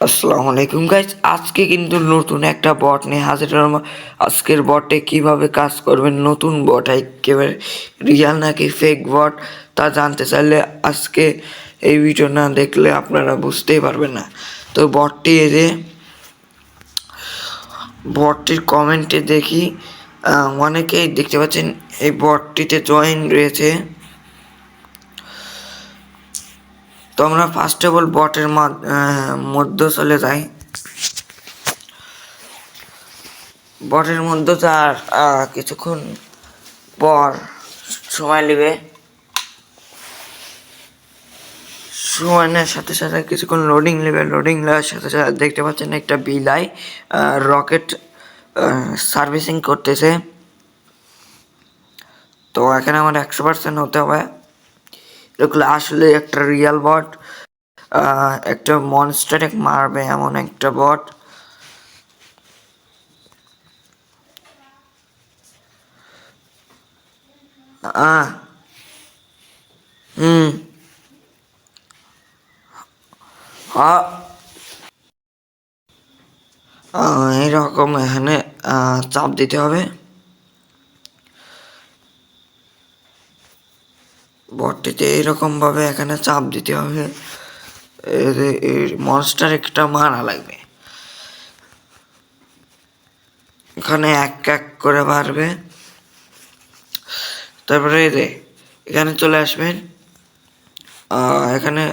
আসসালামু আলাইকুম গাইজ, আজকে কিন্তু নতুন একটা বট নিয়ে হাজির হলাম। আজকের বটে কিভাবে কাজ করবেন, নতুন বট একেবারে রিয়াল নাকি ফেক বট তা জানতে চাইলে আজকে এই ভিডিও না দেখলে আপনারা বুঝতেই পারবেন না। তো বটটি এসে বটটির কমেন্টে দেখি অনেকেই দেখতে পাচ্ছেন এই বটটিতে জয়েন রয়েছে। তো আমরা ফার্স্ট অফ অল বটের মধ্যে চলে যাই। বটের মধ্যে তার কিছুক্ষণ পর সময় নেবে, সময়ের সাথে সাথে কিছুক্ষণ লোডিং নেবে। লোডিং নেওয়ার সাথে সাথে দেখতে পাচ্ছেন একটা বিলাই রকেট সার্ভিসিং করতেছে। তো এখানে আমার 100% হতে হবে। এগুলো আসলে একটা রিয়াল বট, একটা মনস্টারে মারবে এমন একটা বট। হুম, এইরকম এখানে চাপ দিতে হবে। বটটিতে এইরকমভাবে এখানে চাপ দিতে হবে, মনস্টার একটা মারা লাগবে। এখানে এক এক করে মারবে, তারপরে এখানে চলে আসবেন। এখানে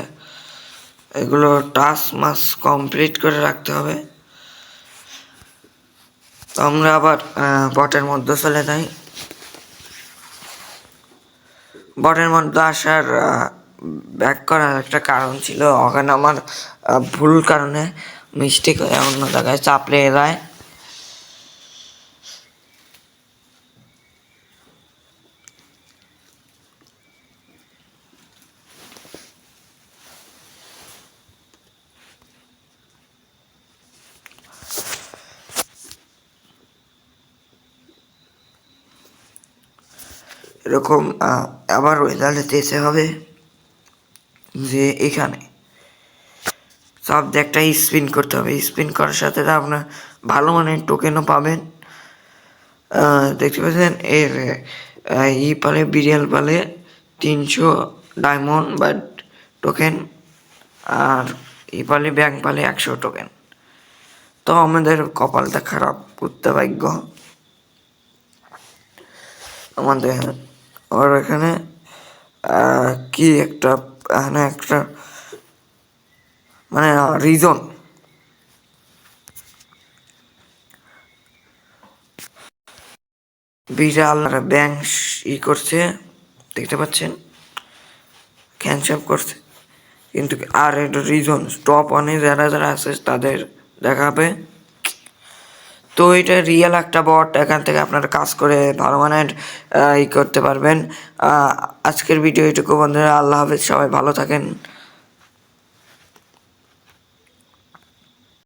এগুলো টাস্ক মাস কমপ্লিট করে রাখতে হবে। তো আমরা আবার বটের মধ্যে চলে যাই। বটের মধ্যে আসার ব্যাক করার একটা কারণ ছিল, ওখানে আমার ভুল কারণে মিস্টেক হয়ে অন্য জায়গায় চাপ লেগে যায়। এরকম আবার রেজাল্টে যেতে হবে যে এখানে সব একটা স্পিন করতে হবে। স্পিন করার সাথে আপনার ভালো মানের টোকেনও পাবেন। দেখতে পাচ্ছেন এর পালে বিরিয়াল পালে 300 ডায়মন্ড বা টোকেন, আর পালে ব্যাংক পালে 100 টোকেন। তো আমাদের কপালটা খারাপ, করতে ভাগ্য আমাদের। আর এখানে কি একটা এখানে একটা মানে রিজন বিড়াল ব্যাংক করছে, দেখতে পাচ্ছেন ক্যান্সেল করছে, কিন্তু আর একটা রিজন টপ ওয়ানে যারা যারা আছে তাদের দেখাবে। তো এটা রিয়েল একটা বট, এখান থেকে আপনারা কাজ করে ভালো মানের করতে পারবেন। আজকের ভিডিও এটুকু বন্ধুরা, আল্লাহ হাফেজ, সবাই ভালো থাকেন।